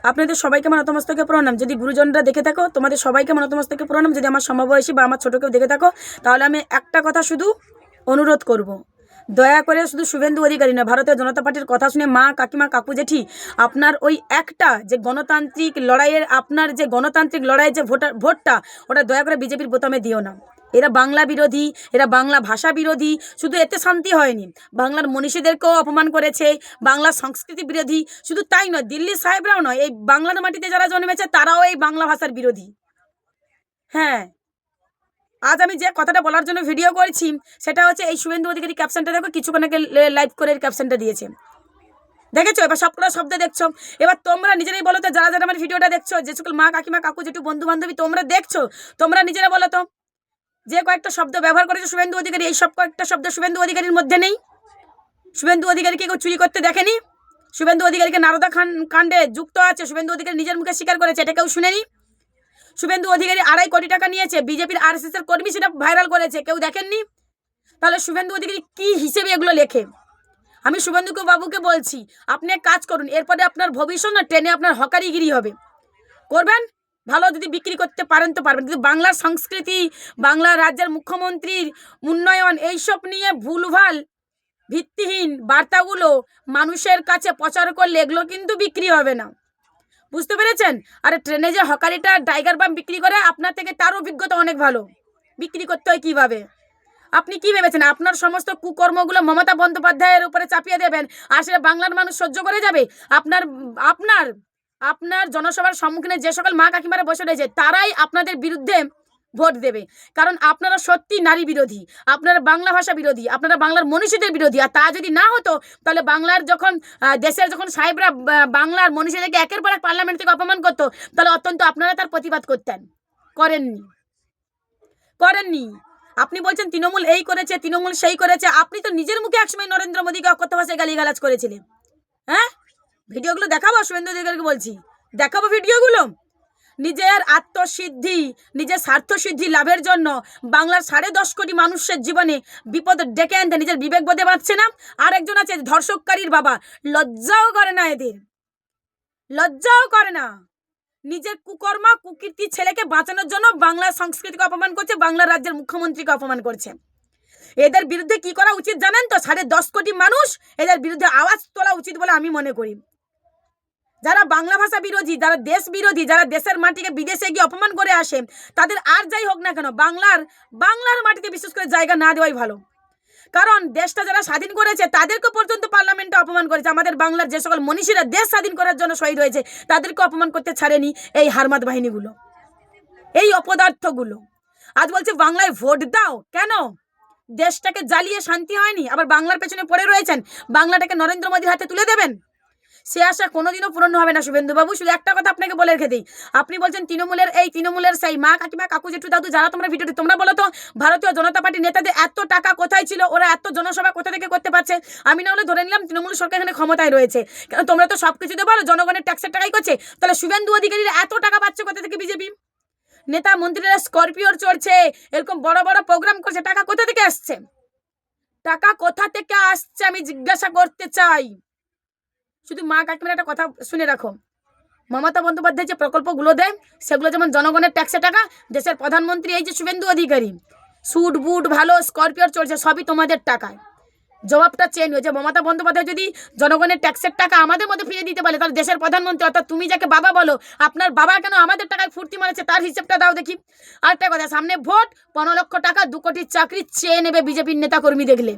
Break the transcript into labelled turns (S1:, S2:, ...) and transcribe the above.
S1: আপনাদের সবাইকে আমার নতমস্তকে প্রণাম। যদি গুরুজনরা দেখে থাকো তোমাদের সবাইকে আমার নতমস্তকে প্রণাম। যদি আমার সমবয়সী বা আমার ছোটো কেউ দেখে থাকো তাহলে আমি একটা কথা শুধু অনুরোধ করব, দয়া করে শুধু শুভেন্দু অধিকারী না, ভারতীয় জনতা পার্টির কথা শুনে মা কাকিমা কাকু জেঠি আপনার ওই একটা যে গণতান্ত্রিক লড়াইয়ের আপনার যে গণতান্ত্রিক লড়াইয়ের যে ভোটটা ওটা দয়া করে বিজেপির বোতামে দিও না। এরা বাংলা বিরোধী, এরা বাংলা ভাষা বিরোধী। শুধু এতে শান্তি হয়নি, বাংলার মনীষীদেরকেও অপমান করেছে, বাংলা সংস্কৃতি বিরোধী। শুধু তাই নয়, দিল্লি সাহেবরাও নয়, এই বাংলার মাটিতে যারা জন্মেছে তারাও এই বাংলা ভাষার বিরোধী। হ্যাঁ, আজ আমি যে কথাটা বলার জন্য ভিডিও করছি সেটা হচ্ছে এই শুভেন্দু অধিকারী ক্যাপশনটা দেখো, কিছুক্ষণ আগে লাইভ করে ক্যাপশনটা দিয়েছে, দেখেছো? এবার সবকটা শব্দ দেখছো। এবার তোমরা নিজেরাই বলো তো, যারা যারা আমার ভিডিওটা দেখছো, যে সকল মা কাকিমা কাকু জেঠু বন্ধু বান্ধবী তোমরা দেখছো, তোমরা নিজেরা বলো তো, যে কয়েকটা শব্দ ব্যবহার করেছে শুভেন্দু অধিকারী, এই সব কয়েকটা শব্দ শুভেন্দু অধিকারীর মধ্যে নেই? শুভেন্দু অধিকারীকে কেউ চুরি করতে দেখেনি? শুভেন্দু অধিকারীকে নারদা কাণ্ডে যুক্ত আছে, শুভেন্দু অধিকারী নিজের মুখে স্বীকার করেছে, এটা কেউ শুনেনি? শুভেন্দু অধিকারী 2.5 কোটি টাকা নিয়েছে, বিজেপির RSS এর কর্মী সেটা ভাইরাল করেছে, কেউ দেখেননি? তাহলে শুভেন্দু অধিকারী কি হিসেবে এগুলো লেখে? আমি শুভেন্দু বাবুকে বলছি, আপনি এক কাজ করুন, এরপরে আপনার ভবিষ্যৎ না ট্রেনে আপনার হকারিগিরি হবে, করবেন ভালো, যদি বিক্রি করতে পারেন তো পারবেন, কিন্তু বাংলার সংস্কৃতি, বাংলা রাজ্যের মুখ্যমন্ত্রীর উন্নয়ন, এইসব নিয়ে ভুলভাল ভিত্তিহীন বার্তাগুলো মানুষের কাছে প্রচার করলে এগুলো কিন্তু বিক্রি হবে না, বুঝতে পেরেছেন? আর ট্রেনে যে হকারিটা টাইগার বাম বিক্রি করে, আপনার থেকে তার অভিজ্ঞতা অনেক ভালো, বিক্রি করতে হয় কীভাবে। আপনি কি ভেবেছেন আপনার সমস্ত কুকর্মগুলো মমতা বন্দ্যোপাধ্যায়ের উপরে চাপিয়ে দেবেন আর সেটা বাংলার মানুষ সহ্য করে যাবে? আপনার আপনার আপনার জনসভার সম্মুখীনে যে সকল মা কাকিমারা বসে রয়েছে তারাই আপনাদের বিরুদ্ধে ভোট দেবে, কারণ আপনারা সত্যি নারী বিরোধী, আপনারা বাংলা ভাষা বিরোধী, আপনারা বাংলার মনীষীদের বিরোধী। আর তা যদি না হতো তাহলে বাংলার যখন দেশের যখন সাহেবরা বাংলার মনীষীদেরকে একের পর এক পার্লামেন্ট থেকে অপমান করতো, তাহলে অত্যন্ত আপনারা তার প্রতিবাদ করতেন, করেননি, করেননি। আপনি বলছেন তৃণমূল এই করেছে, তৃণমূল সেই করেছে, আপনি তো নিজের মুখে একসময় নরেন্দ্র মোদীকে অকথ্য ভাষায় গালিগালাজ করেছিলেন। হ্যাঁ, ভিডিওগুলো দেখাবো, শুভেন্দু অধিকারীকে বলছি, দেখাবো ভিডিওগুলো। নিজের আত্মসিদ্ধি, নিজের স্বার্থসিদ্ধি লাভের জন্য বাংলার 10.5 কোটি মানুষের জীবনে বিপদ ডেকে আনতে নিজের বিবেক বোধে পাচ্ছে না। আর একজন আছে ধর্ষককারীর বাবা, লজ্জাও করে না, এদের লজ্জাও করে না। নিজের কুকর্ম কুকীর্তি ছেলেকে বাঁচানোর জন্য বাংলার সংস্কৃতিকে অপমান করছে, বাংলার রাজ্যের মুখ্যমন্ত্রীকে অপমান করছে। এদের বিরুদ্ধে কি করা উচিত জানেন তো? 10.5 কোটি মানুষ, এদের বিরুদ্ধে আওয়াজ তোলা উচিত বলে আমি মনে করি। যারা বাংলা ভাষা বিরোধী, যারা দেশ বিরোধী, যারা দেশের মাটিকে বিদেশে গিয়ে অপমান করে আসে, তাদের আর যাই হোক না কেন বাংলার মাটিতে বিশেষ করে জায়গা না দেওয়াই ভালো। কারণ দেশটা যারা স্বাধীন করেছে তাদেরকে পর্যন্ত পার্লামেন্টে অপমান করেছে। আমাদের বাংলার যে সকল মনীষীরা দেশ স্বাধীন করার জন্য শহীদ হয়েছে তাদেরকে অপমান করতে ছাড়েনি এই হারমাত বাহিনীগুলো, এই অপদার্থগুলো। আজ বলছে বাংলায় ভোট দাও, কেন? দেশটাকে জ্বালিয়ে শান্তি হয়নি, আবার বাংলার পেছনে পড়ে রয়েছেন, বাংলাটাকে নরেন্দ্র মোদীর হাতে তুলে দেবেন? সে আশা কোনোদিনও পূরণ হবে না শুভেন্দুবাবু। শুধু একটা কথা আপনাকে বলে রেখে দিই, আপনি বলছেন তৃণমূলের সেই মা কাকিমা কাকু জেঠু দাদু যারা তোমরা ভিডিওটি, তোমরা বলো তো ভারতীয় জনতা পার্টির নেতাদের এত টাকা কোথায় ছিল? ওরা এত জনসভা কোথা থেকে করতে পারছে? আমি না হলে ধরে নিলাম তৃণমূল সরকার এখানে ক্ষমতায় রয়েছে, কারণ তোমরা তো সব কিছুতে পারো, জনগণের ট্যাক্সের টাকাই করছে। তাহলে শুভেন্দু অধিকারীরা এত টাকা পাচ্ছে কোথা থেকে? বিজেপি নেতা মন্ত্রীরা স্করপিওর চড়ছে, এরকম বড় বড় প্রোগ্রাম করছে, টাকা কোথা থেকে আসছে? টাকা কোথা থেকে আসছে আমি জিজ্ঞাসা করতে চাই। শুধু মা কাকিমার একটা কথা শুনে রাখো, মমতা বন্দ্যোপাধ্যায় যে প্রকল্পগুলো দেয় সেগুলো যেমন জনগণের ট্যাক্সের টাকা, দেশের প্রধানমন্ত্রী এই যে শুভেন্দু অধিকারী স্যুট বুট ভালো স্করপিওর চলছে, সবই তোমাদের টাকায়। জবাবটা চেঞ্জ হয়েছে। মমতা বন্দ্যোপাধ্যায় যদি জনগণের ট্যাক্সের টাকা আমাদের মধ্যে ফিরিয়ে দিতে পারে, তাহলে দেশের প্রধানমন্ত্রী অর্থাৎ তুমি যাকে বাবা বলো, আপনার বাবা কেন আমাদের টাকায় ফুর্তি মারেছে তার হিসেবটা দাও দেখি। আরেকটা কথা, সামনে ভোট, 15 লক্ষ টাকা 2 কোটির চাকরি চেয়ে নেবে বিজেপির নেতা কর্মী দেখলে।